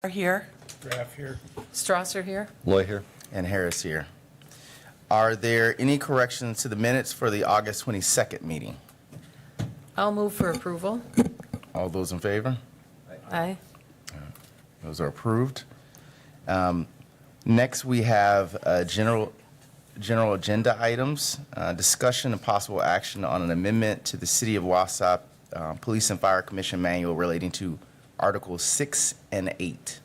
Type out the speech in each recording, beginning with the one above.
Are here. Graff here. Strasser here. Loy here. And Harris here. Are there any corrections to the minutes for the August 22nd meeting? I'll move for approval. All those in favor? Aye. Those are approved. Next, we have general agenda items, discussion and possible action on an amendment to the City of Wausau Police and Fire Commission Manual relating to Articles 6 and 8.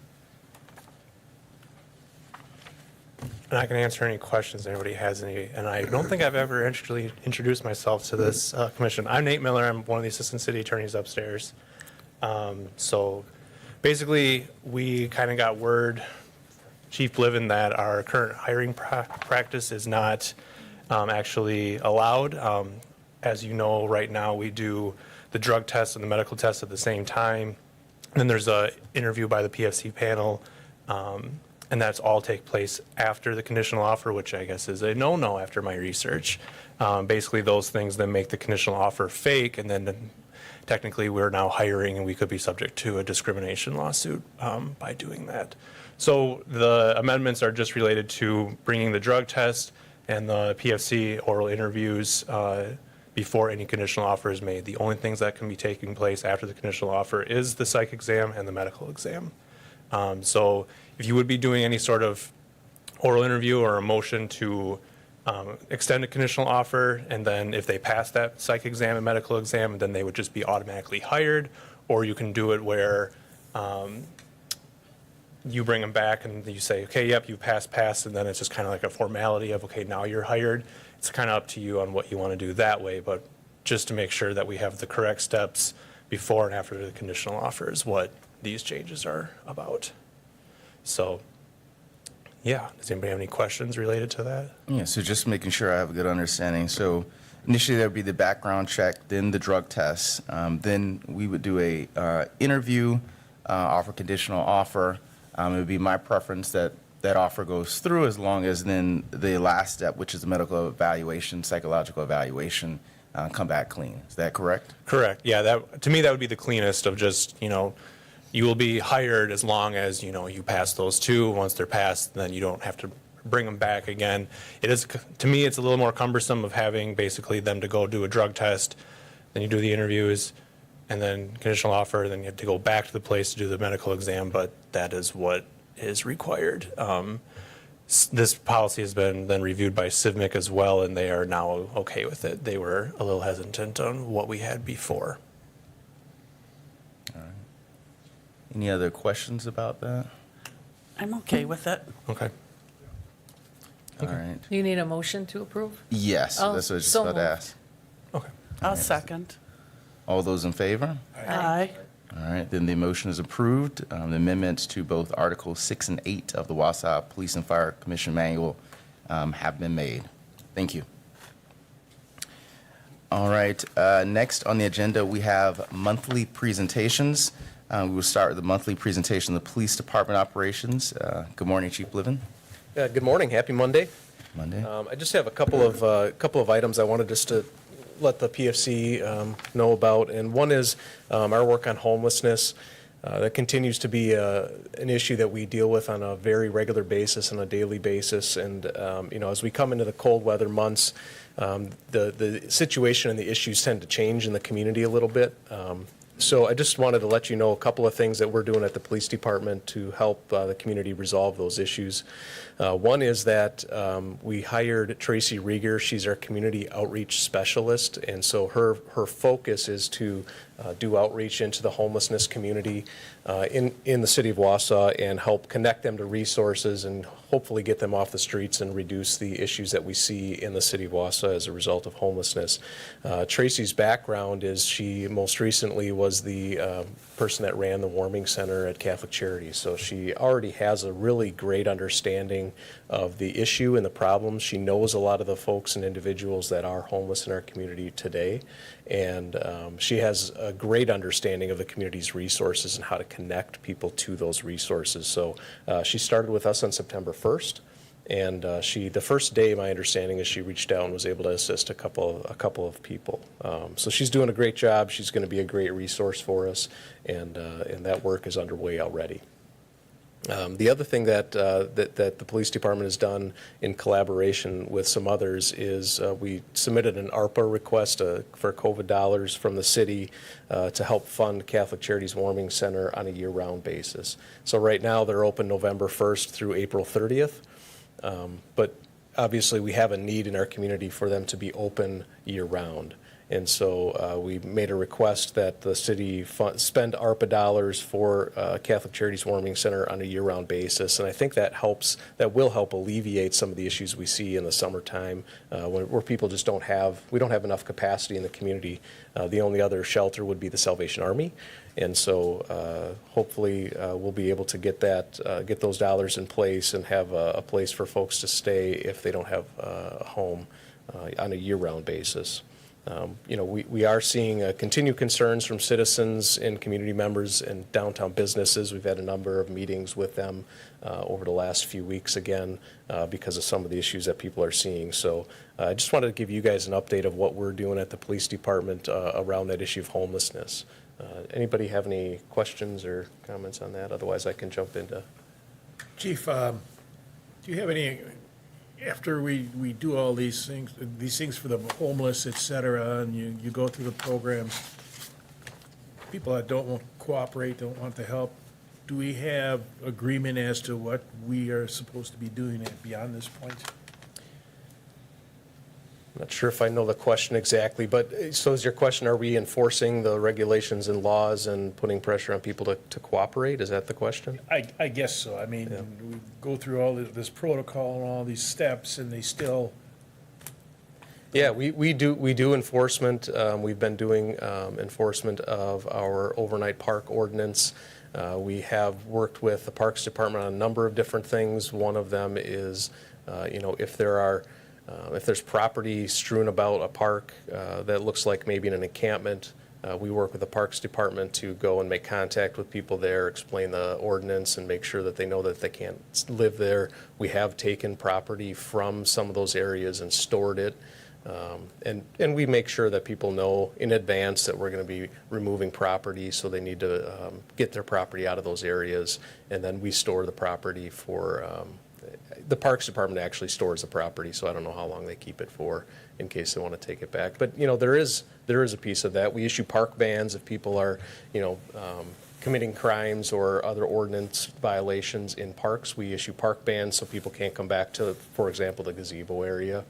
And I can answer any questions anybody has any. And I don't think I've ever actually introduced myself to this commission. I'm Nate Miller. I'm one of the assistant city attorneys upstairs. So basically, we kind of got word, Chief Bliven, that our current hiring practice is not actually allowed. As you know, right now we do the drug test and the medical test at the same time. And then there's a interview by the PFC panel, and that's all take place after the conditional offer, which I guess is a no-no after my research. Basically, those things then make the conditional offer fake, and then technically we're now hiring, and we could be subject to a discrimination lawsuit by doing that. So the amendments are just related to bringing the drug test and the PFC oral interviews before any conditional offer is made. The only things that can be taking place after the conditional offer is the psych exam and the medical exam. So if you would be doing any sort of oral interview or a motion to extend a conditional offer, and then if they pass that psych exam and medical exam, then they would just be automatically hired, or you can do it where you bring them back and you say, okay, yep, you passed, and then it's just kind of like a formality of, okay, now you're hired. It's kind of up to you on what you want to do that way, but just to make sure that we have the correct steps before and after the conditional offer is what these changes are about. So, yeah, does anybody have any questions related to that? Yeah, so just making sure I have a good understanding. So initially there would be the background check, then the drug test. Then we would do a interview, offer conditional offer. It would be my preference that that offer goes through, as long as then the last step, which is the medical evaluation, psychological evaluation, come back clean. Is that correct? Correct. Yeah, that to me that would be the cleanest of just, you will be hired as long as, you pass those two. Once they're passed, then you don't have to bring them back again. It is, to me, it's a little more cumbersome of having basically them to go do a drug test, then you do the interviews, and then conditional offer, then you have to go back to the place to do the medical exam, but that is what is required. This policy has been then reviewed by CIVMIC as well, and they are now okay with it. They were a little hesitant on what we had before. All right. Any other questions about that? I'm okay with it. Okay. All right. You need a motion to approve? Yes, Oh, that's what I was just so about to moved. ask. Okay. I'll second. All those in favor? Aye. All right, then the motion is approved. The amendments to both Articles 6 and 8 of the Wausau Police and Fire Commission Manual have been made. Thank you. All right, next on the agenda, we have monthly presentations. We will start with the monthly presentation of the Police Department operations. Good morning, Chief Bliven. Good morning. Happy Monday. Monday. I just have a couple of items I wanted just to let the PFC know about, and one is our work on homelessness. That continues to be an issue that we deal with on a very regular basis, on a daily basis, and as we come into the cold weather months, the situation and the issues tend to change in the community a little bit. So I just wanted to let you know a couple of things that we're doing at the police department to help the community resolve those issues. One is that we hired Tracy Rieger. She's our community outreach specialist, and so her focus is to do outreach into the homelessness community in the city of Wausau and help connect them to resources and hopefully get them off the streets and reduce the issues that we see in the city of Wausau as a result of homelessness. Tracy's background is she most recently was the person that ran the warming center at Catholic Charities, so she already has a really great understanding of the issue and the problems. She knows a lot of the folks and individuals that are homeless in our community today, and she has a great understanding of the community's resources and how to connect people to those resources. So she started with us on September 1st, and the first day, my understanding is she reached out and was able to assist a couple of people. So she's doing a great job. She's going to be a great resource for us, and that work is underway already. The other thing that the police department has done in collaboration with some others is we submitted an ARPA request for COVID dollars from the city to help fund Catholic Charities Warming Center on a year-round basis. So right now they're open November 1st through April 30th, but obviously we have a need in our community for them to be open year-round. And so we made a request that the city spend ARPA dollars for Catholic Charities Warming Center on a year-round basis. And I think that will help alleviate some of the issues we see in the summertime where people just we don't have enough capacity in the community. The only other shelter would be the Salvation Army. And so hopefully we'll be able to get those dollars in place and have a place for folks to stay if they don't have a home on a year-round basis. We are seeing continued concerns from citizens and community members and downtown businesses. We've had a number of meetings with them over the last few weeks again because of some of the issues that people are seeing. So I just wanted to give you guys an update of what we're doing at the police department around that issue of homelessness. Anybody have any questions or comments on that? Otherwise, I can jump into. Chief, do you have any, after we do all these things for the homeless, et cetera, and you go through the programs, people that don't want to cooperate, don't want the help, do we have agreement as to what we are supposed to be doing beyond this point? I'm not sure if I know the question exactly, but so is your question, are we enforcing the regulations and laws and putting pressure on people to cooperate? Is that the question? I guess so. I mean, we go through all this protocol and all these steps, and they still. Yeah, we do enforcement. We've been doing enforcement of our overnight park ordinance. We have worked with the Parks Department on a number of different things. One of them is, if there's property strewn about a park that looks like maybe an encampment, we work with the Parks Department to go and make contact with people there, explain the ordinance, and make sure that they know that they can't live there. We have taken property from some of those areas and stored it. And we make sure that people know in advance that we're going to be removing property, so they need to get their property out of those areas, and then we store the property for the Parks Department actually stores the property, so I don't know how long they keep it for in case they want to take it back. But, there is a piece of that. We issue park bans if people are, committing crimes or other ordinance violations in parks. We issue park bans so people can't come back to, for example, the gazebo area.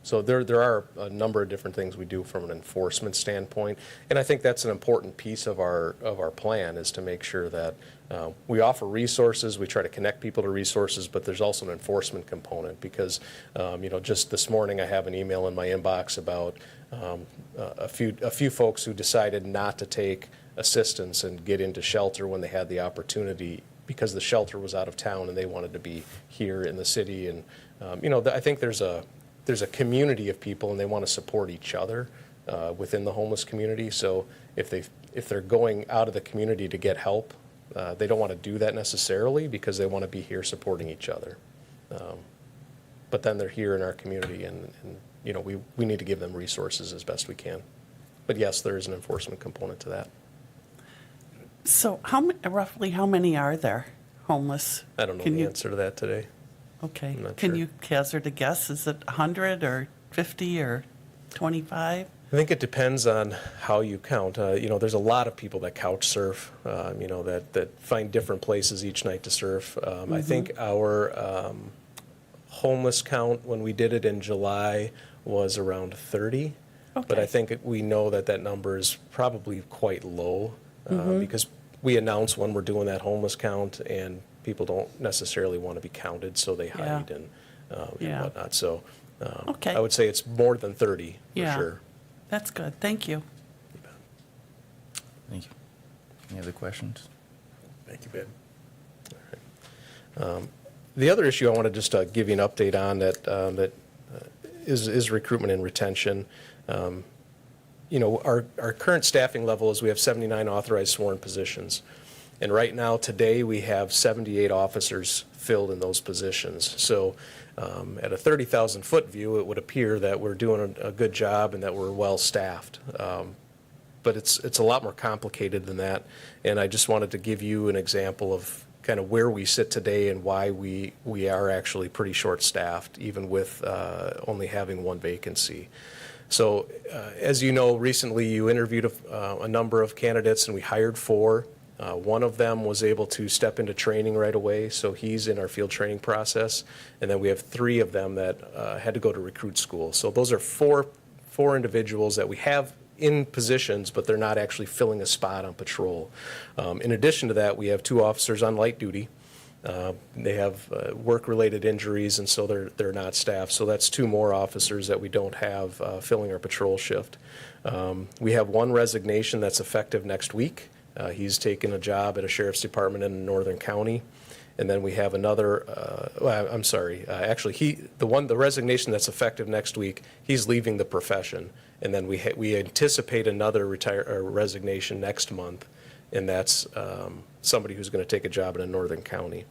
So there are a number of different things we do from an enforcement standpoint, and I think that's an important piece of our plan, is to make sure that we offer resources, we try to connect people to resources, but there's also an enforcement component because, just this morning I have an email in my inbox about a few folks who decided not to take assistance and get into shelter when they had the opportunity because the shelter was out of town and they wanted to be here in the city. And I think there's a community of people and they want to support each other within the homeless community. So if they're going out of the community to get help, they don't want to do that necessarily because they want to be here supporting each other. But then they're here in our community and we need to give them resources as best we can. But yes, there is an enforcement component to that. So roughly how many are there homeless? I don't know the answer to that today. Okay. I'm not Can sure. you hazard a guess? Is it 100 or 50 or 25? I think it depends on how you count. There's a lot of people that couch surf, that find different places each night to surf. I think our homeless count when we did it in July was around 30. Okay. But I think we know that number is probably quite low because we announce when we're doing that homeless count and people don't necessarily want to be counted, so they hide and whatnot. So Okay. I would say it's more than 30 for sure. That's good. Thank you. Thank you. Any other questions? Thank you, Ben. The other issue I want to just give you an update on that is recruitment and retention. Our current staffing level is we have 79 authorized sworn positions. And right now, today, we have 78 officers filled in those positions. So at a 30,000-foot view, it would appear that we're doing a good job and that we're well-staffed. But it's a lot more complicated than that. And I just wanted to give you an example of kind of where we sit today and why we are actually pretty short-staffed, even with only having one vacancy. So as you know, recently you interviewed a number of candidates and we hired 4. One of them was able to step into training right away, so he's in our field training process. And then we have 3 of them that had to go to recruit school. So those are four individuals that we have in positions, but they're not actually filling a spot on patrol. In addition to that, we have 2 officers on light duty. They have work-related injuries, and so they're not staffed. So that's 2 more officers that we don't have filling our patrol shift. We have 1 resignation that's effective next week. He's taken a job at a sheriff's department in Northern County. And then we have another, actually, the resignation that's effective next week, he's leaving the profession. And then we anticipate another resignation next month, and that's somebody who's going to take a job in a Northern County.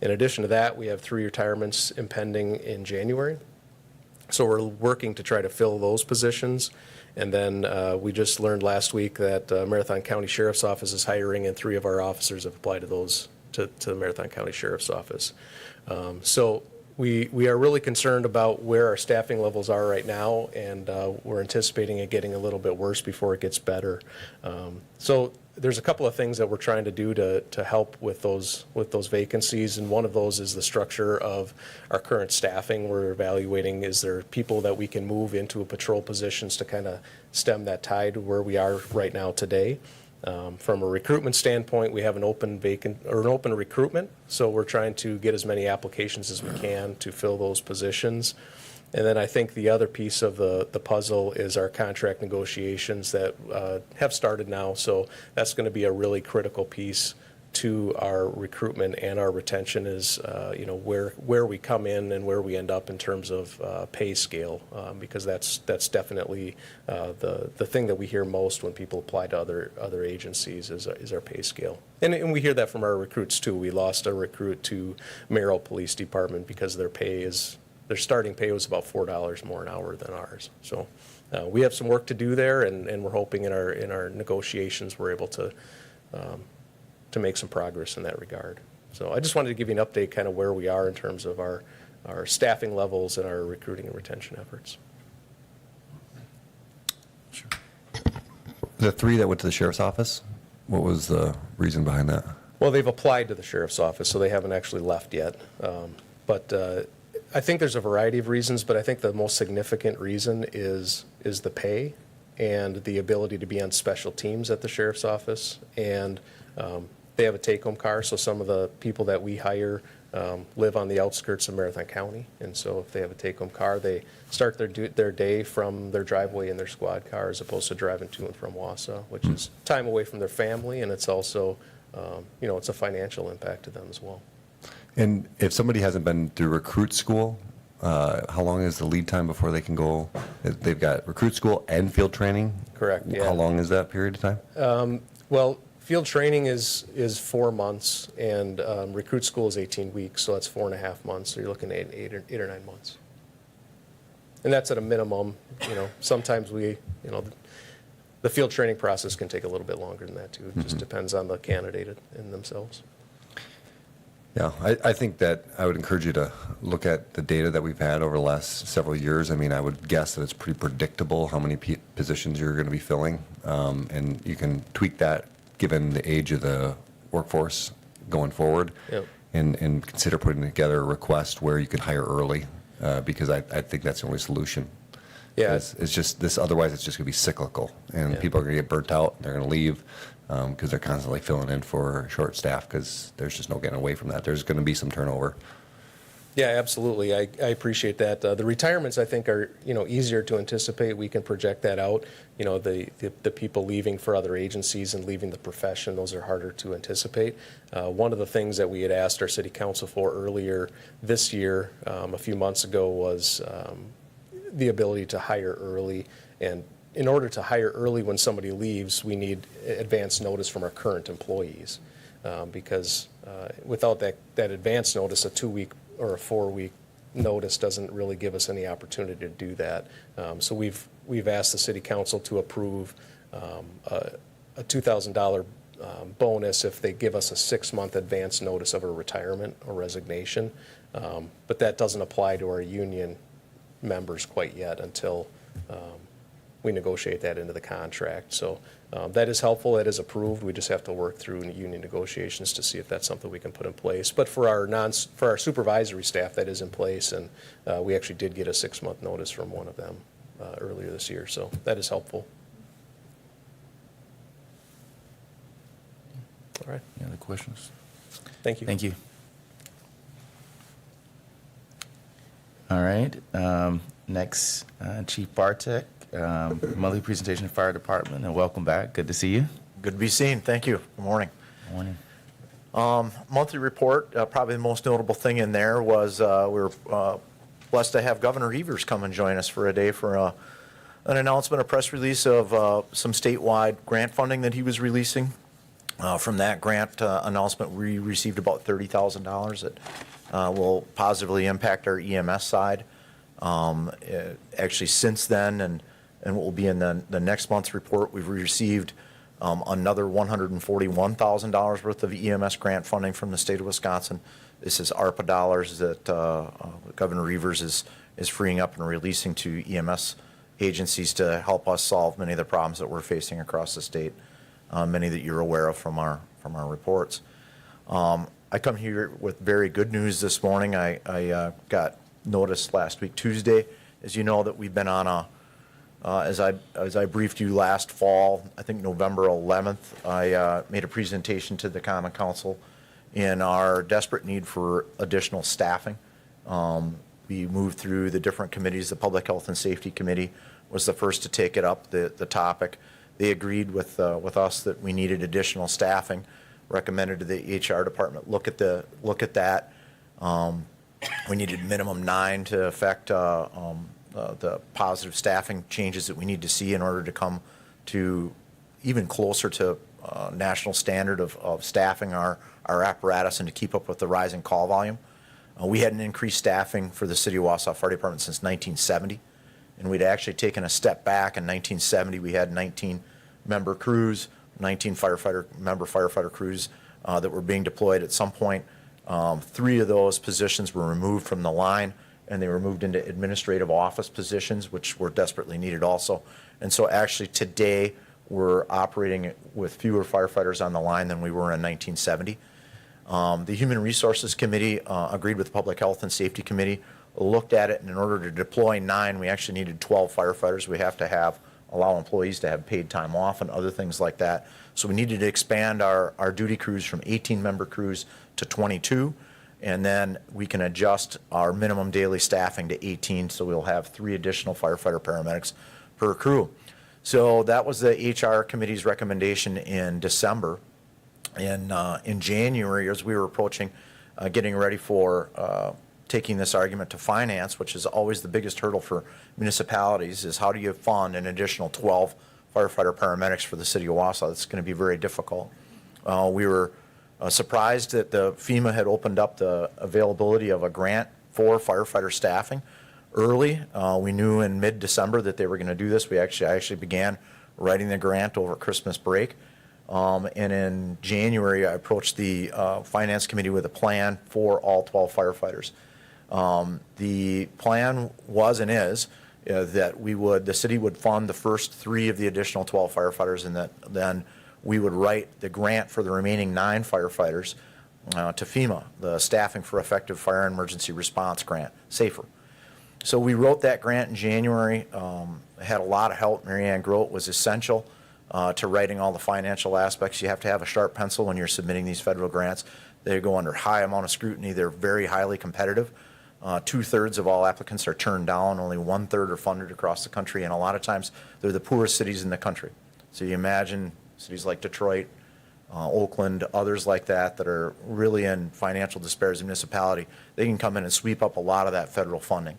In addition to that, we have 3 retirements impending in January. So we're working to try to fill those positions. And then we just learned last week that Marathon County Sheriff's Office is hiring, and 3 of our officers have applied to those to the Marathon County Sheriff's Office. So we are really concerned about where our staffing levels are right now, and we're anticipating it getting a little bit worse before it gets better. So there's a couple of things that we're trying to do to help with those vacancies, and one of those is the structure of our current staffing. We're evaluating, is there people that we can move into patrol positions to kind of stem that tide where we are right now today. From a recruitment standpoint, we have an open recruitment, so we're trying to get as many applications as we can to fill those positions. And then I think the other piece of the puzzle is our contract negotiations that have started now. So that's going to be a really critical piece to our recruitment and our retention, is where we come in and where we end up in terms of pay scale, because that's definitely the thing that we hear most when people apply to other agencies is our pay scale. And we hear that from our recruits too. We lost a recruit to Merrill Police Department because their starting pay was about $4 more an hour than ours. So we have some work to do there, and we're hoping in our negotiations we're able to make some progress in that regard. So I just wanted to give you an update kind of where we are in terms of our staffing levels and our recruiting and retention efforts. The 3 that went to the sheriff's office, what was the reason behind that? Well, they've applied to the sheriff's office, so they haven't actually left yet. But I think there's a variety of reasons, but I think the most significant reason is the pay and the ability to be on special teams at the sheriff's office. And they have a take-home car, so some of the people that we hire live on the outskirts of Marathon County. And so if they have a take-home car, they start their day from their driveway in their squad car, as opposed to driving to and from Wausau, which is time away from their family, and it's also, it's a financial impact to them as well. And if somebody hasn't been through recruit school, how long is the lead time before they can go? They've got recruit school and field training? Correct, yeah. How long is that period of time? Well, field training is 4 months, and recruit school is 18 weeks, so that's 4.5 months. So you're looking at 8 or 9 months. And that's at a minimum. Sometimes the field training process can take a little bit longer than that too. It just depends on the candidate in themselves. Yeah, I think that I would encourage you to look at the data that we've had over the last several years. I mean, I would guess that it's pretty predictable how many positions you're going to be filling, and you can tweak that given the age of the workforce going forward. Yep. And consider putting together a request where you can hire early, because I think that's the only solution. Yeah. It's just this. Otherwise, it's just going to be cyclical, and Yeah. people are going to get burnt out. They're going to leave because they're constantly filling in for short staff, because there's just no getting away from that. There's going to be some turnover. Yeah, absolutely. I appreciate that. The retirements, I think, are easier to anticipate. We can project that out. The people leaving for other agencies and leaving the profession, those are harder to anticipate. One of the things that we had asked our city council for earlier this year, a few months ago, was the ability to hire early. And in order to hire early when somebody leaves, we need advance notice from our current employees, because without that advance notice, a 2-week or a 4-week notice doesn't really give us any opportunity to do that. So we've asked the city council to approve a $2,000 bonus if they give us a 6-month advance notice of a retirement or resignation. But that doesn't apply to our union members quite yet until we negotiate that into the contract. So that is helpful, that is approved. We just have to work through union negotiations to see if that's something we can put in place. But for our supervisory staff, that is in place, and we actually did get a 6-month notice from one of them earlier this year, so that is helpful. All right, Any other questions? thank you. Thank you. All right. Next, Chief Bartek, monthly presentation of Fire Department, and welcome back. Good to see you. Good to be seen. Thank you. Good morning. Morning. Monthly report, probably the most notable thing in there was we were blessed to have Governor Evers come and join us for a day for an announcement, a press release of some statewide grant funding that he was releasing. From that grant announcement, we received about $30,000 that will positively impact our EMS side. Actually, since then, and what will be in the next month's report, we've received another $141,000 worth of EMS grant funding from the state of Wisconsin. This is ARPA dollars that Governor Evers is freeing up and releasing to EMS agencies to help us solve many of the problems that we're facing across the state, many that you're aware of from our reports. I come here with very good news this morning. I got notice last week, Tuesday, as you know, that we've been on a as I briefed you last fall, I think November 11th, I made a presentation to the Common Council in our desperate need for additional staffing. We moved through the different committees. The Public Health and Safety Committee was the first to take it up, the topic. They agreed with us that we needed additional staffing, recommended to the HR department look at that. We needed minimum 9 to affect the positive staffing changes that we need to see in order to come to even closer to national standard of staffing our apparatus and to keep up with the rising call volume. We hadn't increased staffing for the City of Wausau Fire Department since 1970, and we'd actually taken a step back. In 1970, we had 19 member crews, 19 firefighter crews that were being deployed. At some point, 3 of those positions were removed from the line, and they were moved into administrative office positions, which were desperately needed also. And so actually today, we're operating with fewer firefighters on the line than we were in 1970. The Human Resources Committee agreed with the Public Health and Safety Committee, looked at it, and in order to deploy 9, we actually needed 12 firefighters. We have to allow employees to have paid time off and other things like that. So we needed to expand our duty crews from 18-member crews to 22, and then we can adjust our minimum daily staffing to 18, so we'll have 3 additional firefighter paramedics per crew. So that was the HR committee's recommendation in December. In January, as we were approaching getting ready for taking this argument to finance, which is always the biggest hurdle for municipalities, is how do you fund an additional 12 firefighter paramedics for the City of Wausau? That's going to be very difficult. We were surprised that the FEMA had opened up the availability of a grant for firefighter staffing early. We knew in mid-December that they were going to do this. I actually began writing the grant over Christmas break. And in January, I approached the Finance Committee with a plan for all 12 firefighters. The plan was and is that the city would fund the first 3 of the additional 12 firefighters, and that then we would write the grant for the remaining 9 firefighters to FEMA, the Staffing for Effective Fire and Emergency Response Grant, SAFER. So we wrote that grant in January, had a lot of help. Mary Ann Grote was essential to writing all the financial aspects. You have to have a sharp pencil when you're submitting these federal grants. They go under high amount of scrutiny. They're very highly competitive. 2/3 of all applicants are turned down. Only 1/3 are funded across the country, and a lot of times they're the poorest cities in the country. So you imagine cities like Detroit, Oakland, others like that are really in financial despair as a municipality. They can come in and sweep up a lot of that federal funding.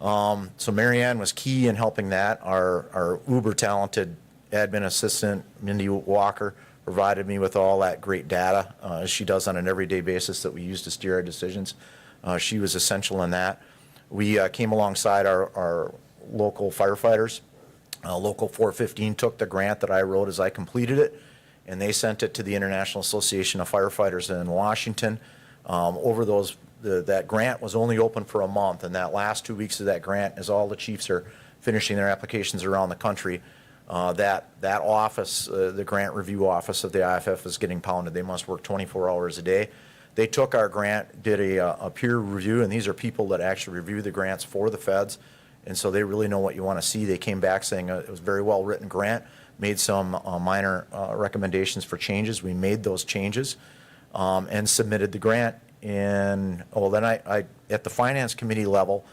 So Mary Ann was key in helping that. Our uber talented admin assistant, Mindy Walker, provided me with all that great data, as she does on an everyday basis that we use to steer our decisions. She was essential in that. We came alongside our local firefighters. Local 415 took the grant that I wrote as I completed it, and they sent it to the International Association of Firefighters in Washington. That grant was only open for a month, and that last 2 weeks of that grant, as all the chiefs are finishing their applications around the country, that office, the grant review office of the IFF, is getting pounded. They must work 24 hours a day. They took our grant, did a peer review, and these are people that actually review the grants for the feds, and so they really know what you want to see. They came back saying it was a very well-written grant, made some minor recommendations for changes. We made those changes and submitted the grant. And then I at the finance committee level,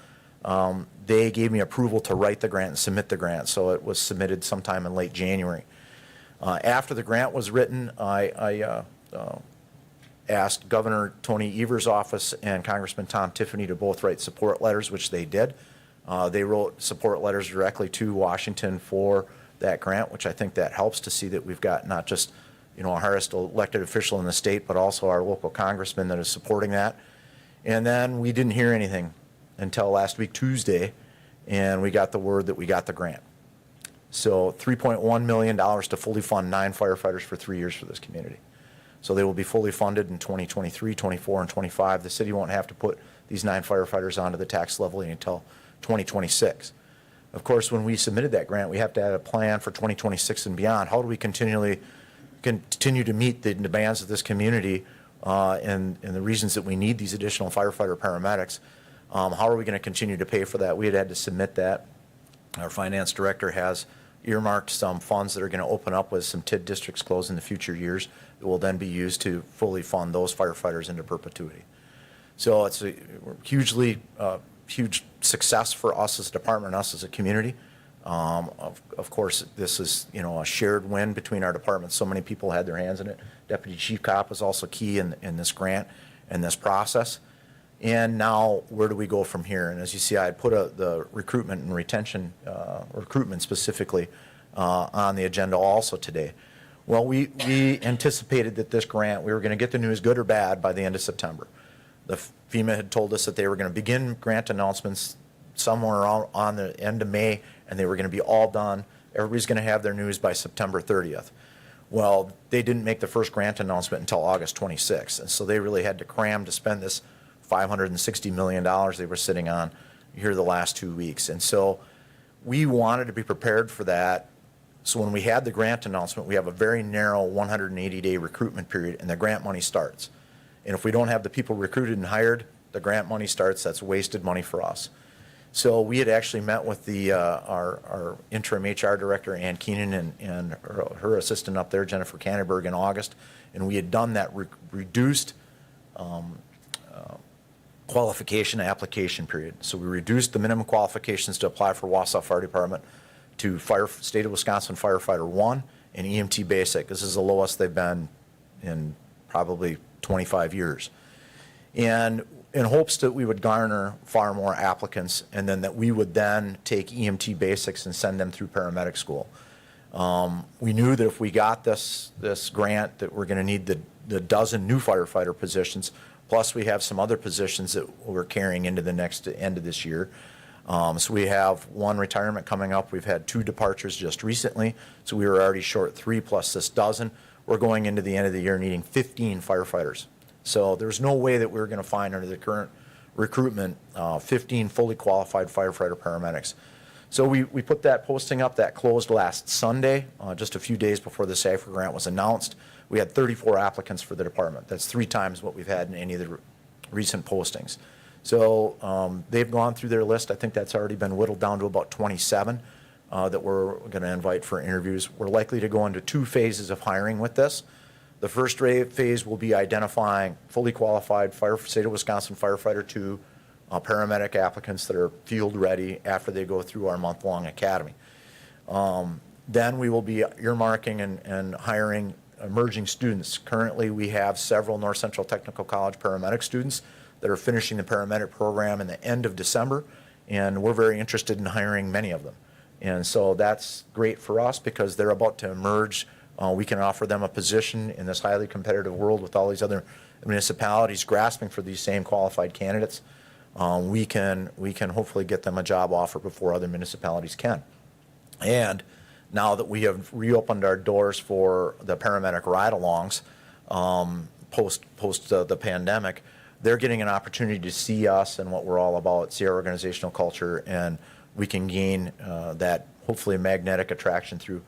they gave me approval to write the grant and submit the grant, so it was submitted sometime in late January. After the grant was written, I asked Governor Tony Evers' office and Congressman Tom Tiffany to both write support letters, which they did. They wrote support letters directly to Washington for that grant, which I think that helps to see that we've got not just our highest elected official in the state, but also our local congressman that is supporting that. And then we didn't hear anything until last week, Tuesday, and we got the word that we got the grant. So $3.1 million to fully fund 9 firefighters for 3 years for this community. So they will be fully funded in 2023, 24, and 25. The city won't have to put these 9 firefighters onto the tax levy until 2026. Of course, when we submitted that grant, we have to have a plan for 2026 and beyond. How do we continue to meet the demands of this community and the reasons that we need these additional firefighter paramedics? How are we going to continue to pay for that? We had to submit that. Our finance director has earmarked some funds that are going to open up with some TID districts closed in the future years that will then be used to fully fund those firefighters into perpetuity. So it's a huge success for us as a department and us as a community. Of course, this is a shared win between our departments. So many people had their hands in it. Deputy Chief Cop is also key in this grant and this process. And now, where do we go from here? And as you see, I had put the recruitment and retention, recruitment specifically, on the agenda also today. Well, we anticipated that this grant, we were going to get the news, good or bad, by the end of September. The FEMA had told us that they were going to begin grant announcements somewhere around on the end of May, and they were going to be all done. Everybody's going to have their news by September 30th. Well, they didn't make the first grant announcement until August 26th, and so they really had to cram to spend this $560 million they were sitting on here the last 2 weeks. And so we wanted to be prepared for that. So when we had the grant announcement, we have a very narrow 180-day recruitment period, and the grant money starts. And if we don't have the people recruited and hired, the grant money starts. That's wasted money for us. So we had actually met with our interim HR director, Ann Keenan, and her assistant up there, Jennifer Canterberg, in August, and we had done that reduced qualification application period. So we reduced the minimum qualifications to apply for Wausau Fire Department to State of Wisconsin Firefighter 1 and EMT Basic. This is the lowest they've been in probably 25 years. And in hopes that we would garner far more applicants, and then that we would then take EMT Basics and send them through paramedic school. We knew that if we got this grant, that we're going to need the dozen new firefighter positions. Plus, we have some other positions that we're carrying into the next end of this year. So we have 1 retirement coming up. We've had 2 departures just recently. So we were already short 3 plus this dozen. We're going into the end of the year needing 15 firefighters. So there's no way that we're going to find under the current recruitment 15 fully qualified firefighter paramedics. So we put that posting up. That closed last Sunday, just a few days before the SAFR grant was announced. We had 34 applicants for the department. That's 3 times what we've had in any of the recent postings. So they've gone through their list. I think that's already been whittled down to about 27 that we're going to invite for interviews. We're likely to go into 2 phases of hiring with this. The first phase will be identifying fully qualified State of Wisconsin Firefighter 2 paramedic applicants that are field ready after they go through our month-long academy. Then we will be earmarking and hiring emerging students. Currently, we have several North Central Technical College paramedic students that are finishing the paramedic program in the end of December, and we're very interested in hiring many of them. And so that's great for us because they're about to emerge. We can offer them a position in this highly competitive world with all these other municipalities grasping for these same qualified candidates. We can hopefully get them a job offer before other municipalities can. And now that we have reopened our doors for the paramedic ride-alongs, post the pandemic, they're getting an opportunity to see us and what we're all about, see our organizational culture, and we can gain that hopefully magnetic attraction through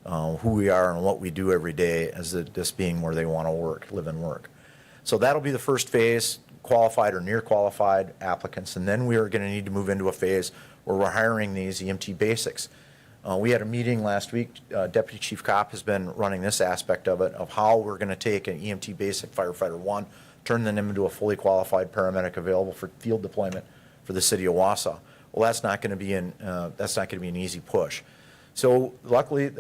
who we are and what we do every day as this being where they want to work, live and work. So that'll be the first phase, qualified or near qualified applicants, and then we are going to need to move into a phase where we're hiring these EMT basics. We had a meeting last week. Deputy Chief Kopp has been running this aspect of it, of how we're going to take an EMT basic firefighter 1, turn them into a fully qualified paramedic available for field deployment for the city of Wausau. Well, that's not going to be an easy push. So luckily,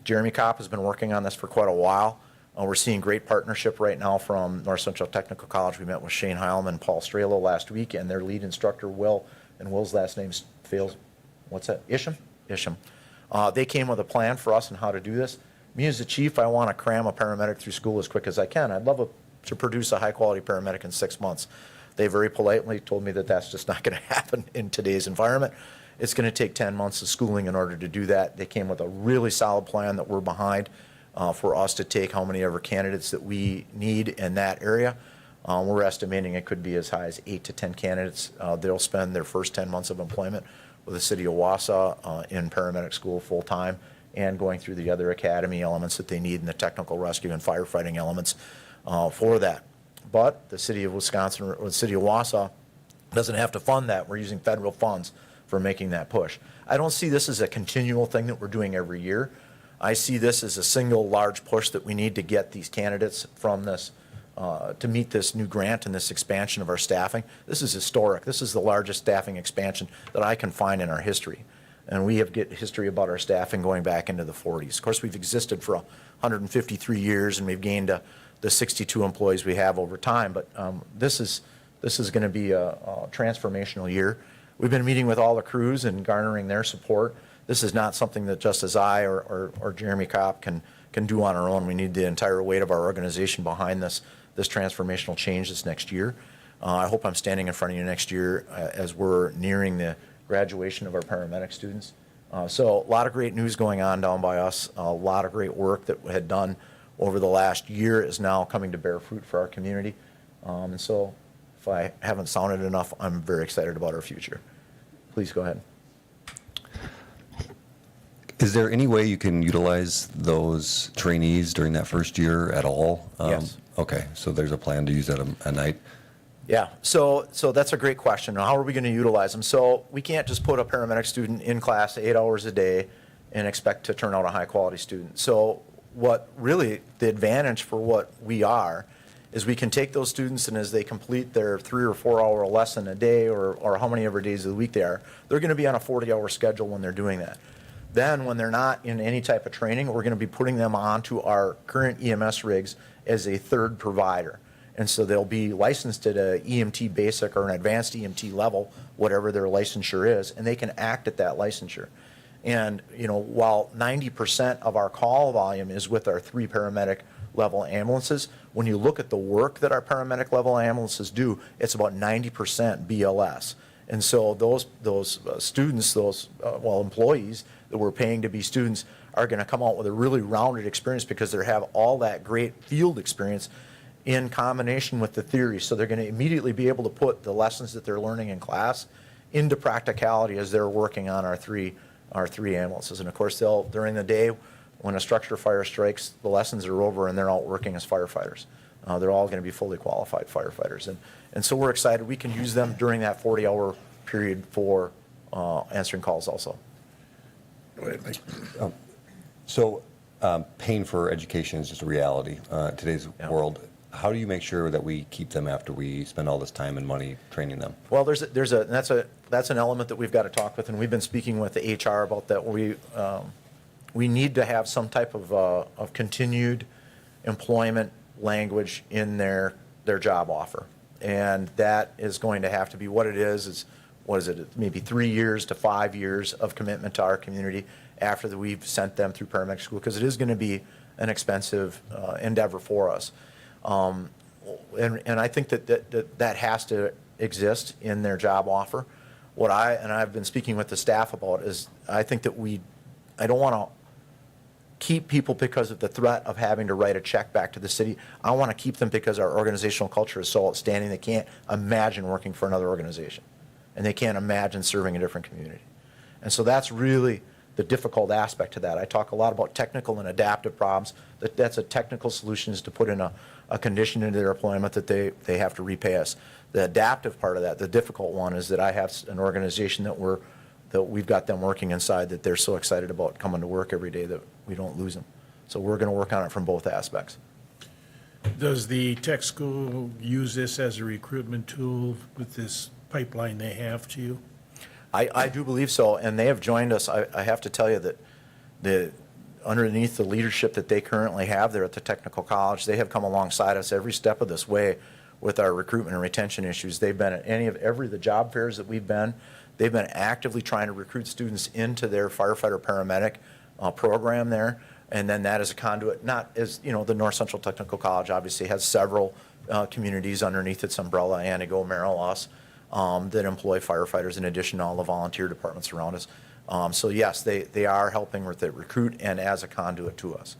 Jeremy Kopp has been working on this for quite a while. We're seeing great partnership right now from North Central Technical College. We met with Shane Heilman and Paul Strelo last week, and their lead instructor, Will, and Will's last name fails. What's that? Isham? Isham. They came with a plan for us on how to do this. Me as the chief, I want to cram a paramedic through school as quick as I can. I'd love to produce a high-quality paramedic in 6 months. They very politely told me that that's just not going to happen in today's environment. It's going to take 10 months of schooling in order to do that. They came with a really solid plan that we're behind for us to take how many ever candidates that we need in that area. We're estimating it could be as high as 8 to 10 candidates. They'll spend their first 10 months of employment with the city of Wausau in paramedic school full-time and going through the other academy elements that they need in the technical rescue and firefighting elements for that. But the city of Wisconsin, or the city of Wausau, doesn't have to fund that. We're using federal funds for making that push. I don't see this as a continual thing that we're doing every year. I see this as a single large push that we need to get these candidates from this, to meet this new grant and this expansion of our staffing. This is historic. This is the largest staffing expansion that I can find in our history. And we have history about our staffing going back into the 40s. Of course, we've existed for 153 years, and we've gained the 62 employees we have over time. But this is going to be a transformational year. We've been meeting with all the crews and garnering their support. This is not something that just as I or Jeremy Kopp can do on our own. We need the entire weight of our organization behind this transformational change this next year. I hope I'm standing in front of you next year as we're nearing the graduation of our paramedic students. So a lot of great news going on down by us. A lot of great work that we had done over the last year is now coming to bear fruit for our community. And so if I haven't sounded enough, I'm very excited about our future. Please go ahead. Is there any way you can utilize those trainees during that first year at all? Yes. Okay, so there's a plan to use that a night? Yeah, so that's a great question. How are we going to utilize them? So we can't just put a paramedic student in class 8 hours a day and expect to turn out a high-quality student. So what really the advantage for what we are is we can take those students, and as they complete their 3 or 4 hour lesson a day or how many ever days of the week they are, they're going to be on a 40-hour schedule when they're doing that. Then when they're not in any type of training, we're going to be putting them onto our current EMS rigs as a third provider. And so they'll be licensed at a EMT basic or an advanced EMT level, whatever their licensure is, and they can act at that licensure. And, you know, while 90% of our call volume is with our 3 paramedic level ambulances, when you look at the work that our paramedic level ambulances do, it's about 90% BLS. And so those students, employees that we're paying to be students are going to come out with a really rounded experience because they have all that great field experience in combination with the theory. So they're going to immediately be able to put the lessons that they're learning in class into practicality as they're working on our three ambulances. And of course, during the day, when a structure fire strikes, the lessons are over and they're out working as firefighters. They're all going to be fully qualified firefighters. And so we're excited. We can use them during that 40-hour period for answering calls also. Go ahead, Mike. So paying for education is just a reality in today's world. How do you make sure that we keep them after we spend all this time and money training them? Well, that's an element that we've got to talk with, and we've been speaking with the HR about that. We need to have some type of continued employment language in their job offer, and that is going to have to be what it is what is it, maybe 3 years to 5 years of commitment to our community after that we've sent them through paramedic school, because it is going to be an expensive endeavor for us. And I think that has to exist in their job offer. I've been speaking with the staff about is I think I don't want to keep people because of the threat of having to write a check back to the city. I want to keep them because our organizational culture is so outstanding, they can't imagine working for another organization. And they can't imagine serving a different community. And so that's really the difficult aspect to that. I talk a lot about technical and adaptive problems. That's a technical solution, is to put in a condition into their employment that they have to repay us. The adaptive part of that, the difficult one, is that I have an organization that we've got them working inside, that they're so excited about coming to work every day that we don't lose them. So we're going to work on it from both aspects. Does the tech school use this as a recruitment tool with this pipeline they have to you? I do believe so, and they have joined us. I have to tell you that underneath the leadership that they currently have there at the technical college, they have come alongside us every step of this way with our recruitment and retention issues. They've been at every of the job fairs that we've been. They've been actively trying to recruit students into their firefighter paramedic program there, and then that is a conduit. Not as, you know, the North Central Technical College obviously has several communities underneath its umbrella, Antigo, Merrill, us, that employ firefighters in addition to all the volunteer departments around us. So yes, they are helping with the recruit and as a conduit to us.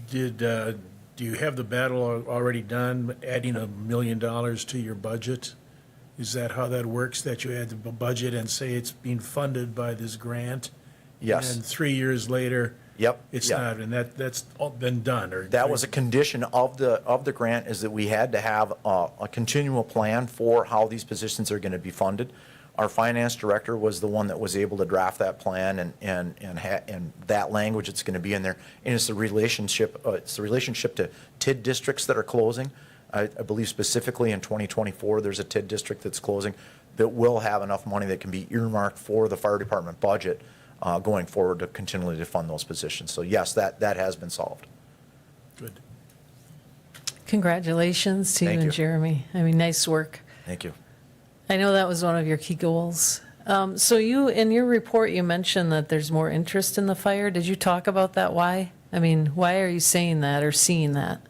Do you have the battle already done, adding $1 million to your budget? Is that how that works, that you add the budget and say it's being funded by this grant? Yes. And 3 years later? Yep. It's yeah. not, and that's all been done, or? That was a condition of the grant, is that we had to have a continual plan for how these positions are going to be funded. Our finance director was the one that was able to draft that plan, and that language that's going to be in there. And it's the relationship to TID districts that are closing. I believe specifically in 2024, there's a TID district that's closing that will have enough money that can be earmarked for the fire department budget going forward to continually to fund those positions. So yes, that has been solved. Good. Congratulations to you Thank and you. Jeremy. I mean, nice work. Thank you. I know that was one of your key goals. So you, in your report, you mentioned that there's more interest in the fire. Did you talk about that? Why? I mean, why are you saying that or seeing that?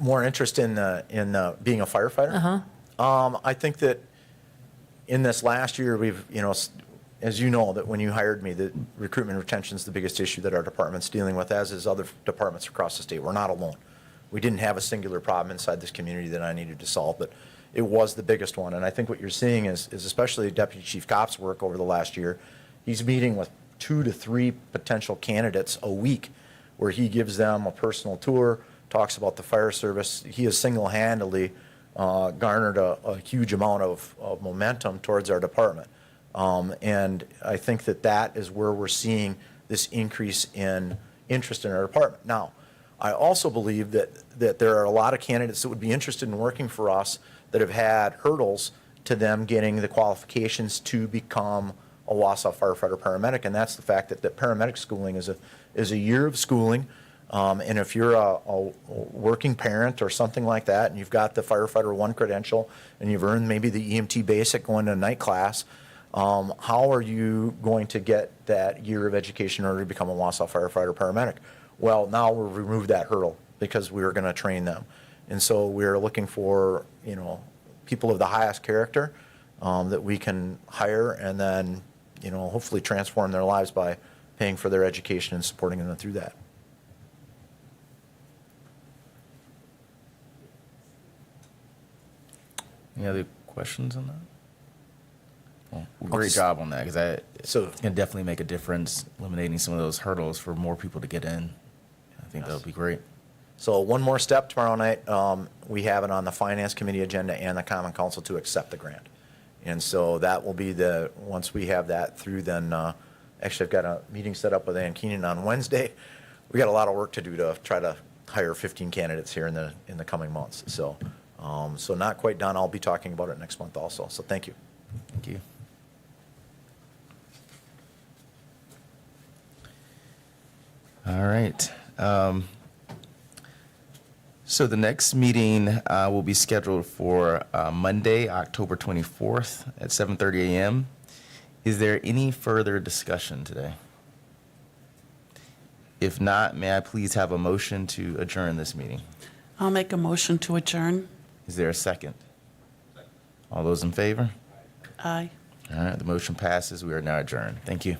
More interest in being a firefighter? I think that in this last year, we've, as you know, that when you hired me, that recruitment and retention is the biggest issue that our department's dealing with, as is other departments across the state. We're not alone. We didn't have a singular problem inside this community that I needed to solve, but it was the biggest one. And I think what you're seeing is especially Deputy Chief Kopp's work over the last year. He's meeting with 2 to 3 potential candidates a week, where he gives them a personal tour, talks about the fire service. He has single-handedly garnered a huge amount of momentum towards our department. And I think that is where we're seeing this increase in interest in our department. Now, I also believe that there are a lot of candidates that would be interested in working for us that have had hurdles to them getting the qualifications to become a Wausau firefighter paramedic, and that's the fact that paramedic schooling is a year of schooling. And if you're a working parent or something like that, and you've got the firefighter 1 credential, and you've earned maybe the EMT basic going to a night class, how are you going to get that year of education in order to become a Wausau firefighter paramedic? Well, now we've removed that hurdle because we're going to train them. And so we're looking for, people of the highest character that we can hire, and then, hopefully transform their lives by paying for their education and supporting them through that. Any other questions on that? Well, great job on that, because it's going to definitely make a difference, eliminating some of those hurdles for more people to get in. I think that would be great. So one more step tomorrow night, we have it on the Finance Committee agenda and the Common Council to accept the grant. And so that will be once we have that through, then actually I've got a meeting set up with Ann Keenan on Wednesday. We got a lot of work to do to try to hire 15 candidates here in the coming months. So not quite done. I'll be talking about it next month also. So thank you. Thank you. All right. So the next meeting will be scheduled for Monday, October 24th at 7:30 a.m. Is there any further discussion today? If not, may I please have a motion to adjourn this meeting? I'll make a motion to adjourn. Is there a second? All those in favor? Aye. All right, the motion passes. We are now adjourned. Thank you.